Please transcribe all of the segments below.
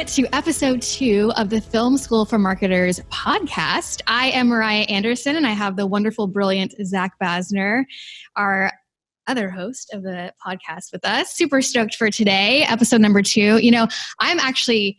to episode 2 of the Film School for Marketers podcast. I am Mariah Anderson, and I have the wonderful, brilliant Zach Basner, our other host of the podcast with us. Super stoked for today, episode number 2. You know, I'm actually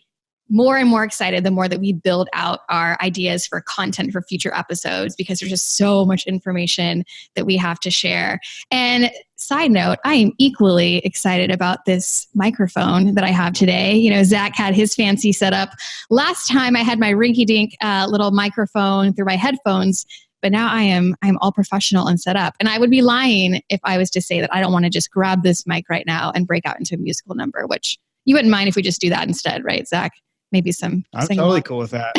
more and more excited the more that we build out our ideas for content for future episodes, because there's just so much information that we have to share. And side note, I am equally excited about this microphone that I have today. You know, Zach had his fancy setup. Last time I had my rinky-dink little microphone through my headphones, but now I'm all professional and set up. And I would be lying if I was to say that I don't want to just grab this mic right now and break out into a musical number, which you wouldn't mind if we just do that instead, right, Zach? Maybe some. I'm totally cool with that.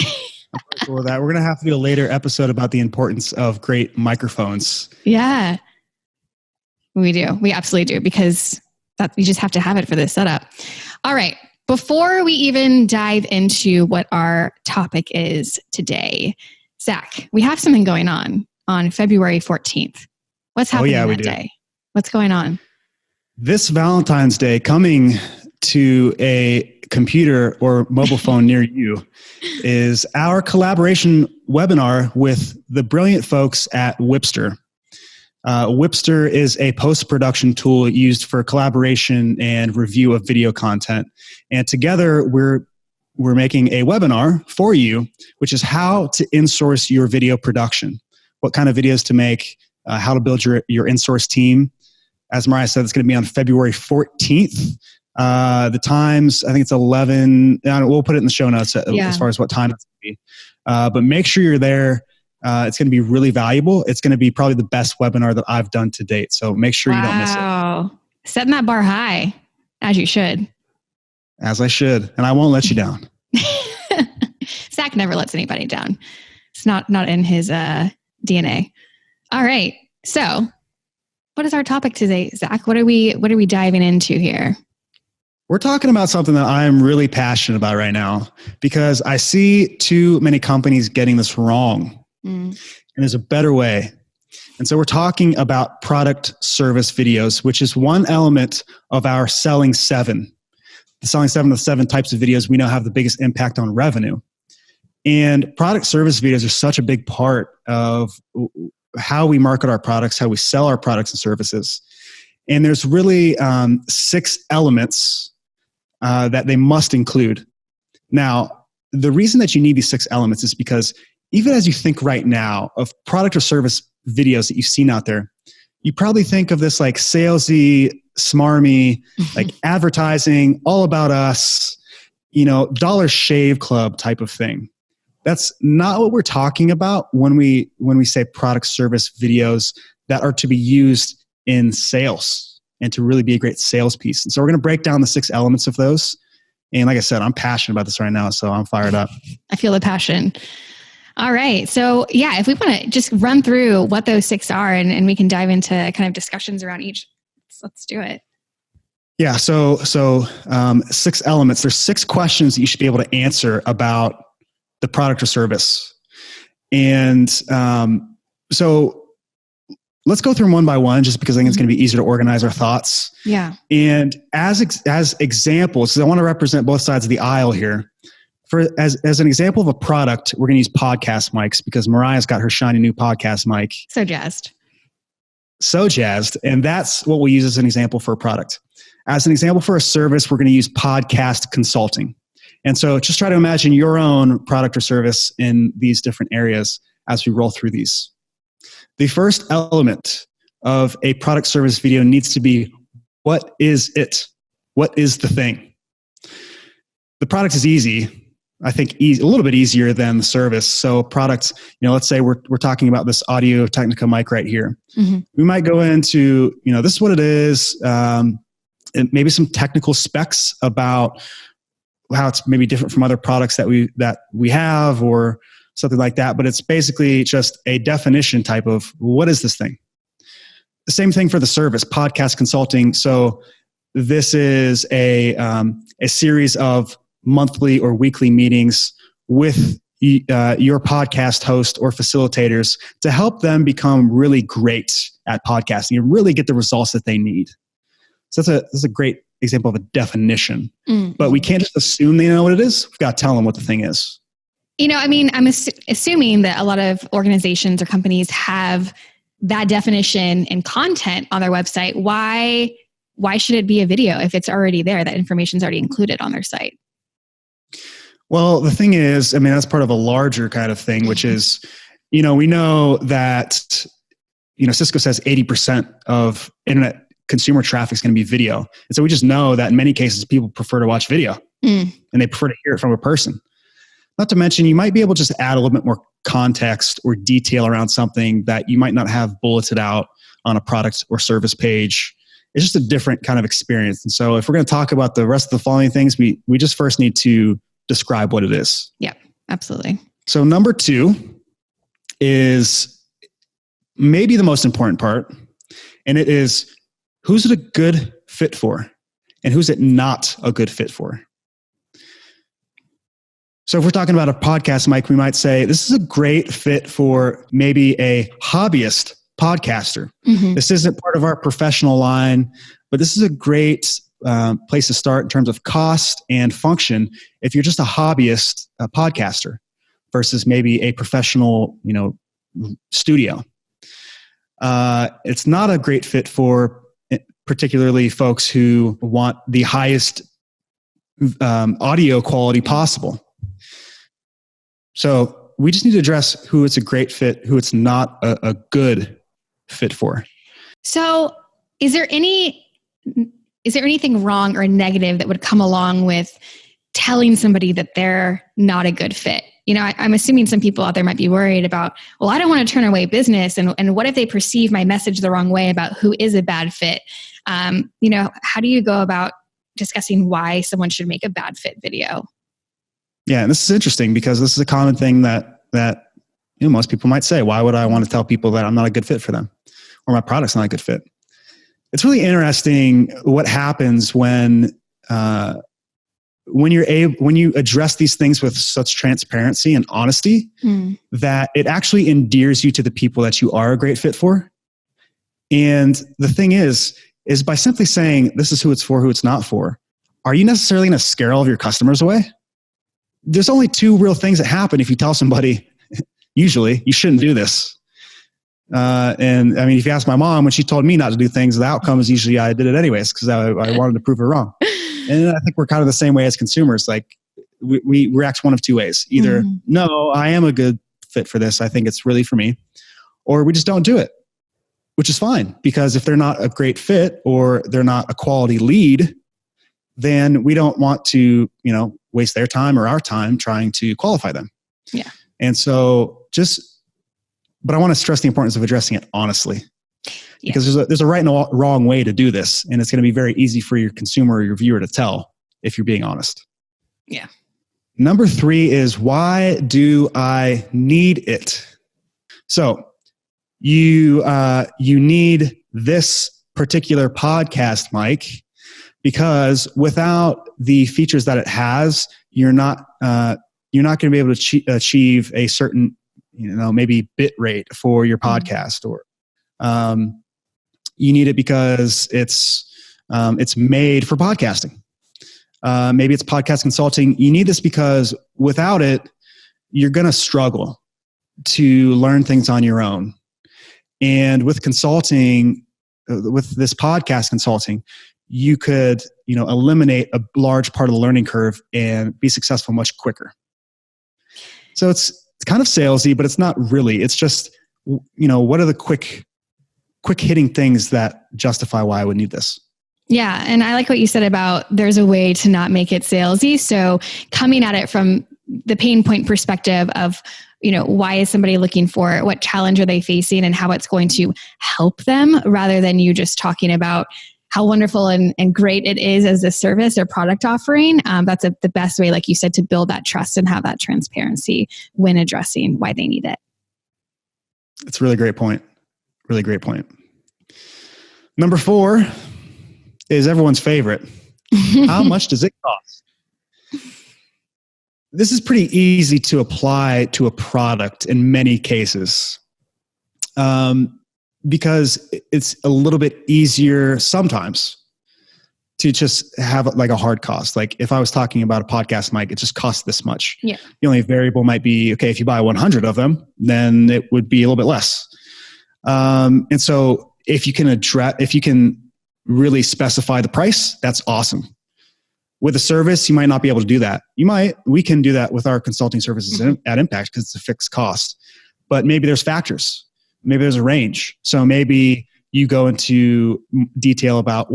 We're going to have to do a later episode about the importance of great microphones. Yeah, we do. We absolutely do, because you just have to have it for this setup. All right. Before we even dive into what our topic is today, Zach, we have something going on February 14th. What's happening that day? What's going on? This Valentine's Day, coming to a computer or mobile phone near you, is our collaboration webinar with the brilliant folks at Whipster. Whipster is a post-production tool used for collaboration and review of video content. And together we're making a webinar for you, which is how to insource your video production, what kind of videos to make, how to build your insource team. As Mariah said, it's going to be on February 14th. The times, I think it's 11. We'll put it in the show notes as far as what time it's going to be. But make sure you're there. It's going to be really valuable. It's going to be probably the best webinar that I've done to date. So make sure you don't miss it. Wow. Setting that bar high, as you should. As I should. And I won't let you down. Zach never lets anybody down. It's not in his DNA. All right. So what is our topic today, Zach? What are we diving into here? We're talking about something that I'm really passionate about right now, because I see too many companies getting this wrong. And there's a better way. And so we're talking about product service videos, which is one element of our selling 7. The selling 7 of the 7 types of videos we know have the biggest impact on revenue. And product service videos are such a big part of how we market our products, how we sell our products and services. And there's really 6 elements that they must include. Now, the reason that you need these 6 elements is because even as you think right now of product or service videos that you've seen out there, you probably think of this like salesy, smarmy, like advertising, all about us, Dollar Shave Club type of thing. That's not what we're talking about when we say product service videos that are to be used in sales and to really be a great sales piece. And so we're going to break down the 6 elements of those. And like I said, I'm passionate about this right now, so I'm fired up. I feel the passion. All right. So yeah, if we want to just run through what those 6 are, and we can dive into kind of discussions around each, let's do it. Yeah. So 6 elements. There's 6 questions that you should be able to answer about the product or service. And so let's go through them one by one, just because I think it's going to be easier to organize our thoughts. Yeah. And as examples, because I want to represent both sides of the aisle here. As an example of a product, we're going to use podcast mics, because Mariah's got her shiny new podcast mic. So jazzed. And that's what we'll use as an example for a product. As an example for a service, we're going to use podcast consulting. And so just try to imagine your own product or service in these different areas as we roll through these. The first element of a product service video needs to be, what is it? What is the thing? The product is easy. I think a little bit easier than the service. So products, let's say we're talking about this Audio Technica mic right here. Mm-hmm. We might go into, this is what it is, and maybe some technical specs about how it's maybe different from other products that we have, or something like that. But it's basically just a definition type of, what is this thing? The same thing for the service, podcast consulting. So this is a series of monthly or weekly meetings with your podcast host or facilitators to help them become really great at podcasting and really get the results that they need. So that's a great example of a definition. Mm-hmm. But we can't just assume they know what it is. We've got to tell them what the thing is. I'm assuming that a lot of organizations or companies have that definition and content on their website. Why should it be a video if it's already there? That information's already included on their site. Well, the thing is, that's part of a larger kind of thing, which is, we know that, Cisco says 80% of internet consumer traffic is going to be video. And so we just know that in many cases, people prefer to watch video and they prefer to hear it from a person. Not to mention, you might be able to just add a little bit more context or detail around something that you might not have bulleted out on a product or service page. It's just a different kind of experience. And so if we're going to talk about the rest of the following things, we just first need to describe what it is. Yeah, absolutely. So number 2 is maybe the most important part, and it is, who's it a good fit for and who's it not a good fit for? So if we're talking about a podcast, Mike, we might say this is a great fit for maybe a hobbyist podcaster. Mm-hmm. This isn't part of our professional line, but this is a great place to start in terms of cost and function if you're just a hobbyist podcaster versus maybe a professional, studio. It's not a great fit for particularly folks who want the highest audio quality possible. So we just need to address who it's a great fit, who it's not a good fit for. So is there anything wrong or negative that would come along with telling somebody that they're not a good fit? I'm assuming some people out there might be worried about, well, I don't want to turn away business. And what if they perceive my message the wrong way about who is a bad fit? How do you go about discussing why someone should make a bad fit video? Yeah, and this is interesting because this is a common thing that most people might say. Why would I want to tell people that I'm not a good fit for them or my product's not a good fit? It's really interesting what happens when you address these things with such transparency and honesty that it actually endears you to the people that you are a great fit for. And the thing is by simply saying this is who it's for, who it's not for, are you necessarily going to scare all of your customers away? There's only 2 real things that happen if you tell somebody, usually, you shouldn't do this. If you ask my mom, when she told me not to do things, the outcome is usually I did it anyways because I wanted to prove her wrong. And I think we're kind of the same way as consumers. Like we react one of 2 ways. Either, no, I am a good fit for this. I think it's really for me. Or we just don't do it, which is fine. Because if they're not a great fit or they're not a quality lead, then we don't want to, waste their time or our time trying to qualify them. Yeah. And so but I want to stress the importance of addressing it honestly. Yeah. Because there's a right and a wrong way to do this. And it's going to be very easy for your consumer or your viewer to tell if you're being honest. Yeah. Number 3 is, why do I need it? So you need this particular podcast, Mike, because without the features that it has, you're not going to be able to achieve a certain, maybe bit rate for your podcast, or you need it because it's made for podcasting. Maybe it's podcast consulting. You need this because without it, you're going to struggle to learn things on your own. And with consulting, with this podcast consulting, you could, eliminate a large part of the learning curve and be successful much quicker. So it's kind of salesy, but it's not really. It's just, what are the quick hitting things that justify why I would need this? Yeah. And I like what you said about there's a way to not make it salesy. So coming at it from the pain point perspective of, why is somebody looking for it? What challenge are they facing and how it's going to help them, rather than you just talking about how wonderful and great it is as a service or product offering. That's the best way, like you said, to build that trust and have that transparency when addressing why they need it. It's a really great point. Really great point. Number 4 is everyone's favorite. How much does it cost? This is pretty easy to apply to a product in many cases. Because it's a little bit easier sometimes to just have like a hard cost. Like if I was talking about a podcast mic, it just costs this much. Yeah. The only variable might be, okay, if you buy 100 of them, then it would be a little bit less. And so if you can really specify the price, that's awesome. With a service, you might not be able to do that. We can do that with our consulting services at Impact because it's a fixed cost, but maybe there's factors. Maybe there's a range. So maybe you go into detail about,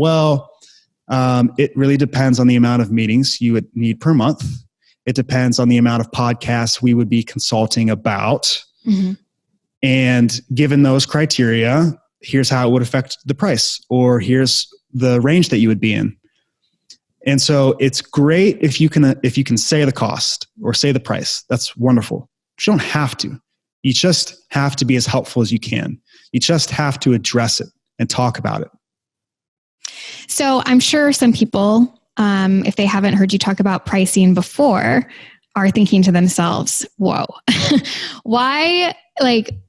it really depends on the amount of meetings you would need per month. It depends on the amount of podcasts we would be consulting about. Mm-hmm. And given those criteria, here's how it would affect the price, or here's the range that you would be in. And so it's great if you can say the cost or say the price. That's wonderful. You don't have to. You just have to be as helpful as you can. You just have to address it and talk about it. So I'm sure some people, if they haven't heard you talk about pricing before, are thinking to themselves, whoa, why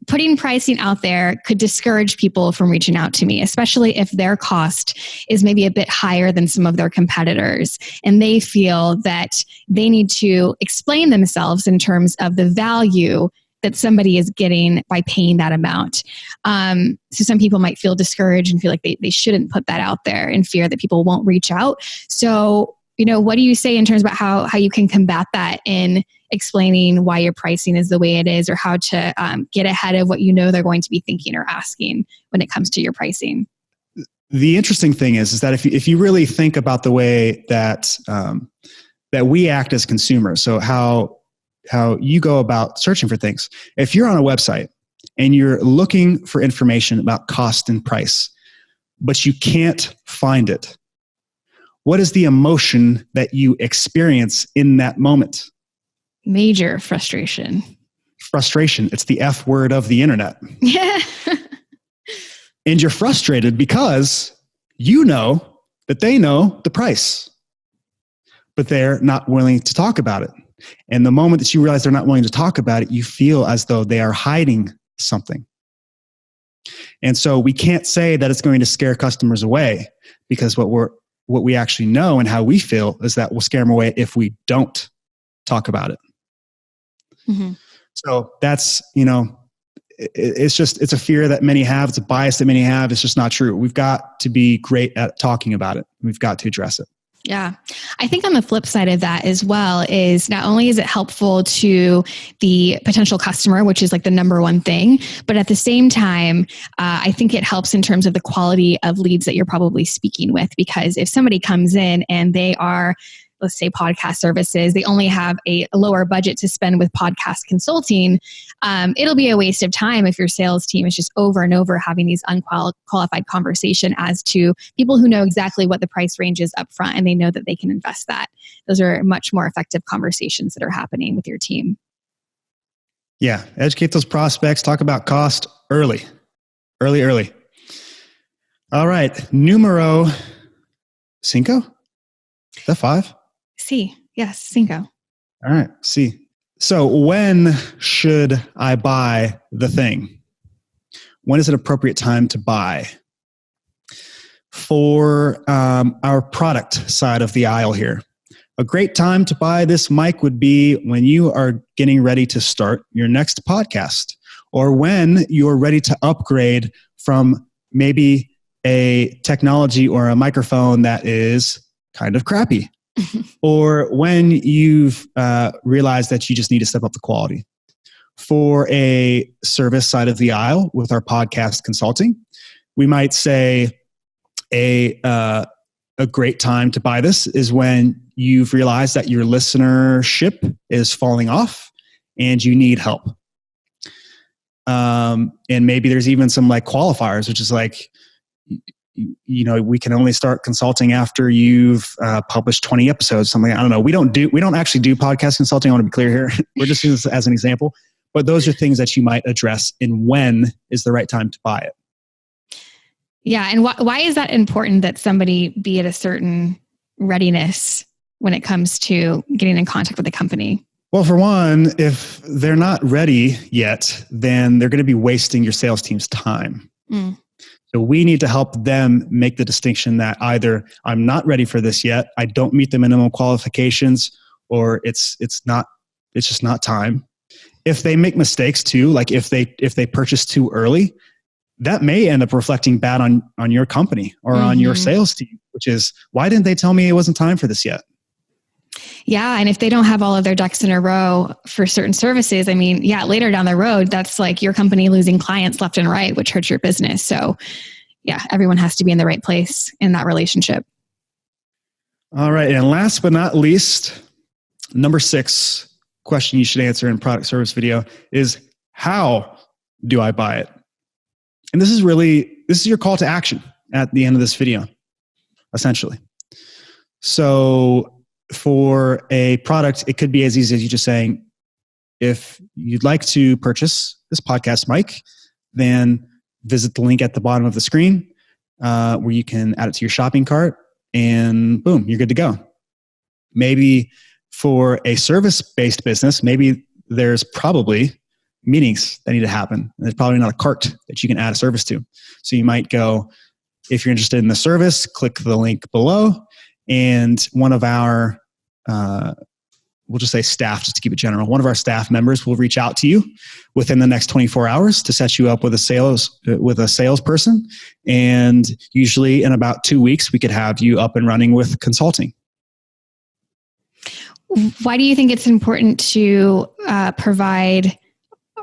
putting pricing out there could discourage people from reaching out to me, especially if their cost is maybe a bit higher than some of their competitors. And they feel that they need to explain themselves in terms of the value that somebody is getting by paying that amount. So some people might feel discouraged and feel like they shouldn't put that out there in fear that people won't reach out. So, what do you say in terms about how you can combat that in explaining why your pricing is the way it is, or how to get ahead of what they're going to be thinking or asking when it comes to your pricing? The interesting thing is that if you really think about the way that we act as consumers, so how you go about searching for things. If you're on a website and you're looking for information about cost and price, but you can't find it, what is the emotion that you experience in that moment? Major frustration. Frustration. It's the F word of the internet. Yeah. And you're frustrated because you know that they know the price, but they're not willing to talk about it. And the moment that you realize they're not willing to talk about it, you feel as though they are hiding something. And so we can't say that it's going to scare customers away, because what we actually know and how we feel is that we'll scare them away if we don't talk about it. Mm-hmm. So that's, it's a fear that many have. It's a bias that many have. It's just not true. We've got to be great at talking about it. We've got to address it. Yeah. I think on the flip side of that as well is not only is it helpful to the potential customer, which is like the number one thing, but at the same time, I think it helps in terms of the quality of leads that you're probably speaking with. Because if somebody comes in and they are, let's say, podcast services, they only have a lower budget to spend with podcast consulting, it'll be a waste of time if your sales team is just over and over having these unqualified conversation as to people who know exactly what the price range is up front and they know that they can invest that. Those are much more effective conversations that are happening with your team. Yeah. Educate those prospects. Talk about cost early. All right. Numero cinco? Is that 5? C. Yes, cinco. All right. C. So when should I buy the thing? When is an appropriate time to buy? For our product side of the aisle here, a great time to buy this mic would be when you are getting ready to start your next podcast, or when you're ready to upgrade from maybe a technology or a microphone that is kind of crappy. Or when you've realized that you just need to step up the quality. For a service side of the aisle with our podcast consulting, we might say a great time to buy this is when you've realized that your listenership is falling off and you need help. And maybe there's even some like qualifiers, which is like, we can only start consulting after you've published 20 episodes, something. I don't know. We don't actually do podcast consulting. I want to be clear here. We're just using this as an example. But those are things that you might address in when is the right time to buy it. Yeah. And why is that important that somebody be at a certain readiness when it comes to getting in contact with a company? Well, for one, if they're not ready yet, then they're going to be wasting your sales team's time. So we need to help them make the distinction that either I'm not ready for this yet, I don't meet the minimum qualifications, or it's just not time. If they make mistakes too, like if they purchase too early, that may end up reflecting bad on your company or on your sales team, which is, why didn't they tell me it wasn't time for this yet? Yeah. And if they don't have all of their ducks in a row for certain services, I mean, yeah, later down the road, that's like your company losing clients left and right, which hurts your business. So yeah, everyone has to be in the right place in that relationship. All right. And last but not least, number 6 question you should answer in product service video is, how do I buy it? And this is your call to action at the end of this video, essentially. So for a product, it could be as easy as you just saying, if you'd like to purchase this podcast mic, then visit the link at the bottom of the screen where you can add it to your shopping cart, and boom, you're good to go. Maybe for a service-based business, maybe there's probably meetings that need to happen. And there's probably not a cart that you can add a service to. So you might go, if you're interested in the service, click the link below, and one of our, we'll just say staff, just to keep it general, one of our staff members will reach out to you within the next 24 hours to set you up with a salesperson. And usually in about 2 weeks, we could have you up and running with consulting. Why do you think it's important to provide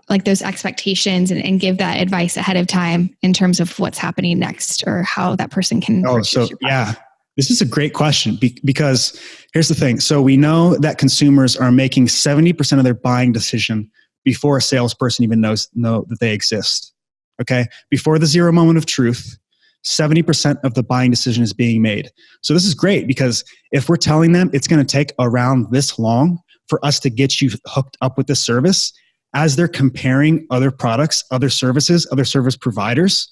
like those expectations and give that advice ahead of time in terms of what's happening next or how that person can purchase your product? Yeah, this is a great question because here's the thing. So we know that consumers are making 70% of their buying decision before a salesperson even know that they exist. Okay. Before the 0 moment of truth, 70% of the buying decision is being made. So this is great because if we're telling them it's going to take around this long for us to get you hooked up with this service, as they're comparing other products, other services, other service providers,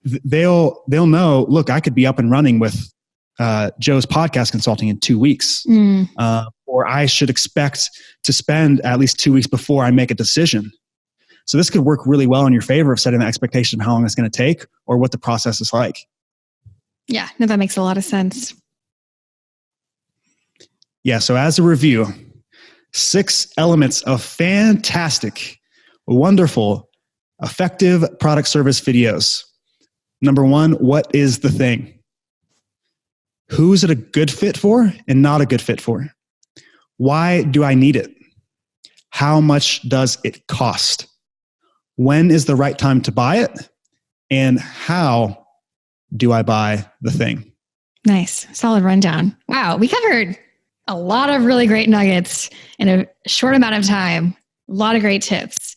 they'll know, look, I could be up and running with Joe's podcast consulting in 2 weeks. Or I should expect to spend at least 2 weeks before I make a decision. So this could work really well in your favor of setting the expectation of how long it's going to take or what the process is like. Yeah, no, that makes a lot of sense. Yeah, so as a review, 6 elements of fantastic, wonderful, effective product service videos. Number 1, what is the thing? Who is it a good fit for and not a good fit for? Why do I need it? How much does it cost? When is the right time to buy it? And how do I buy the thing? Nice. Solid rundown. Wow. We covered a lot of really great nuggets in a short amount of time. A lot of great tips.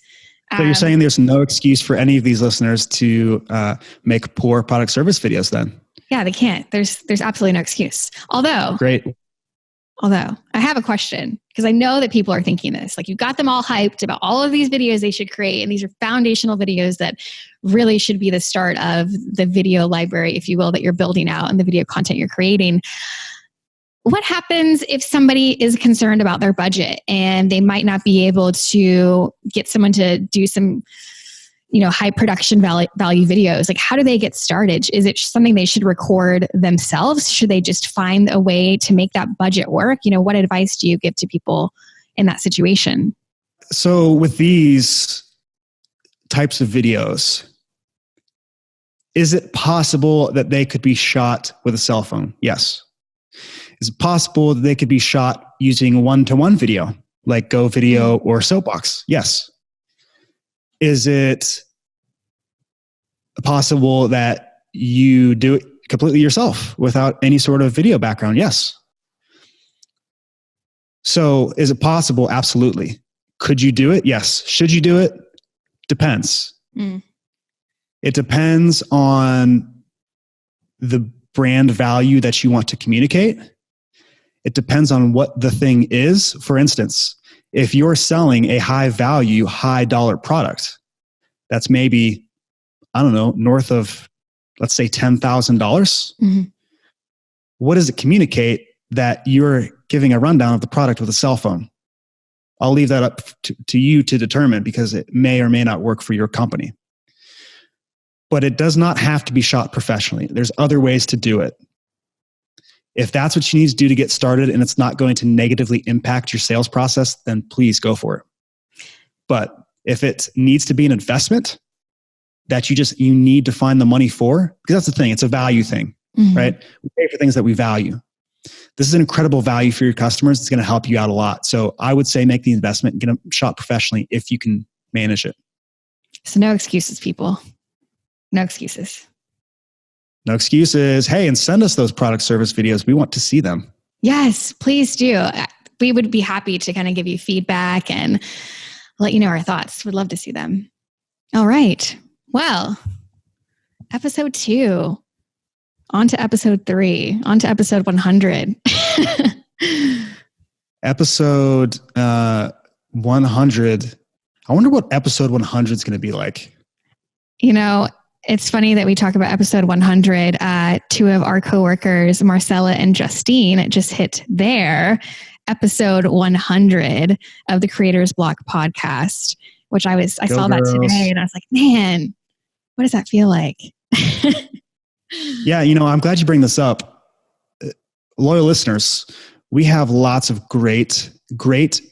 So you're saying there's no excuse for any of these listeners to make poor product service videos then? Yeah, they can't. There's absolutely no excuse. Although I have a question, because I know that people are thinking this. Like, you got them all hyped about all of these videos they should create, and these are foundational videos that really should be the start of the video library, if you will, that you're building out and the video content you're creating. What happens if somebody is concerned about their budget and they might not be able to get someone to do some, high production value videos? Like, how do they get started? Is it something they should record themselves? Should they just find a way to make that budget work? What advice do you give to people in that situation? So with these types of videos, is it possible that they could be shot with a cell phone? Yes. Is it possible that they could be shot using one-to-one video, like Go Video or Soapbox? Yes. Is it possible that you do it completely yourself without any sort of video background? Yes. So is it possible? Absolutely. Could you do it? Yes. Should you do it? Depends. It depends on the brand value that you want to communicate. It depends on what the thing is. For instance, if you're selling a high value, high dollar product, that's maybe, north of, let's say $10,000. What does it communicate that you're giving a rundown of the product with a cell phone? I'll leave that up to you to determine, because it may or may not work for your company. but it does not have to be shot professionally. There's other ways to do it. If that's what you need to do to get started and it's not going to negatively impact your sales process, then please go for it. But if it needs to be an investment that you need to find the money for, because that's the thing, it's a value thing, right? We pay for things that we value. This is an incredible value for your customers. It's going to help you out a lot. So I would say make the investment and get them shot professionally if you can manage it. So no excuses, people. No excuses. No excuses. Hey, and send us those product service videos. We want to see them. Yes, please do. We would be happy to kind of give you feedback and let you know our thoughts. We'd love to see them. All right. Well, episode 2. On to episode 3. On to episode 100. Episode 100. I wonder what episode 100 is going to be like. You know, it's funny that we talk about episode 100. 2 of our coworkers, Marcella and Justine, just hit their episode 100 of the Creators Block podcast, which I saw that today and I was like, man, what does that feel like? Yeah, I'm glad you bring this up. Loyal listeners, we have lots of great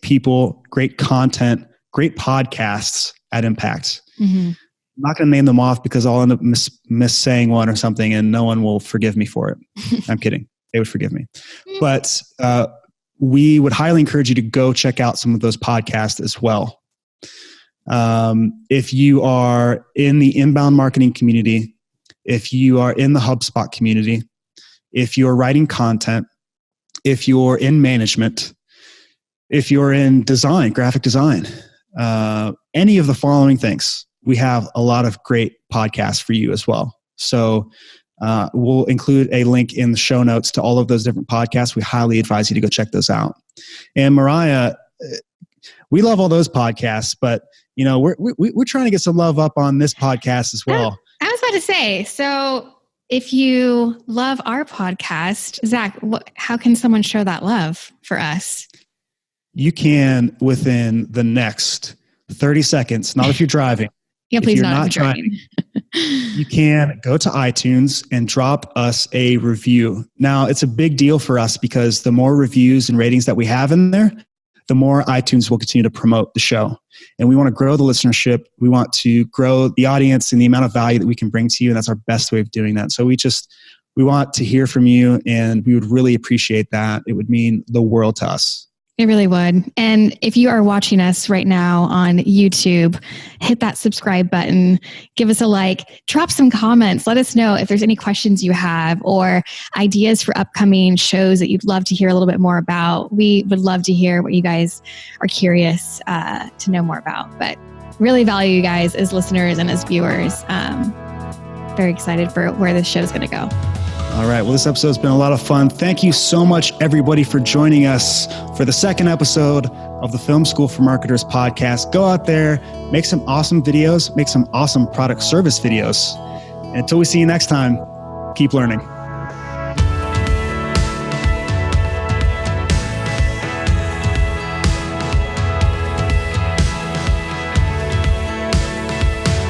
people, great content, great podcasts at Impact. I'm not going to name them off because I'll end up saying one or something and no one will forgive me for it. I'm kidding. They would forgive me. But we would highly encourage you to go check out some of those podcasts as well. If you are in the inbound marketing community, if you are in the HubSpot community, if you're writing content, if you're in management, if you're in design, graphic design, any of the following things, we have a lot of great podcasts for you as well. So we'll include a link in the show notes to all of those different podcasts. We highly advise you to go check those out. And Mariah, we love all those podcasts, but we're trying to get some love up on this podcast as well. I was about to say, so if you love our podcast, Zach, how can someone show that love for us? You can within the next 30 seconds, not if you're driving. Yeah, please not if you're driving. You can go to iTunes and drop us a review. Now, it's a big deal for us because the more reviews and ratings that we have in there, the more iTunes will continue to promote the show. And we want to grow the listenership. We want to grow the audience and the amount of value that we can bring to you. And that's our best way of doing that. So we want to hear from you and we would really appreciate that. It would mean the world to us. It really would. And if you are watching us right now on YouTube, hit that subscribe button, give us a like, drop some comments. Let us know if there's any questions you have or ideas for upcoming shows that you'd love to hear a little bit more about. We would love to hear what you guys are curious to know more about. But really value you guys as listeners and as viewers. Very excited for where this show is going to go. All right. Well, this episode has been a lot of fun. Thank you so much, everybody, for joining us for the second episode of the Film School for Marketers podcast. Go out there, make some awesome videos, make some awesome product service videos. And until we see you next time, keep learning.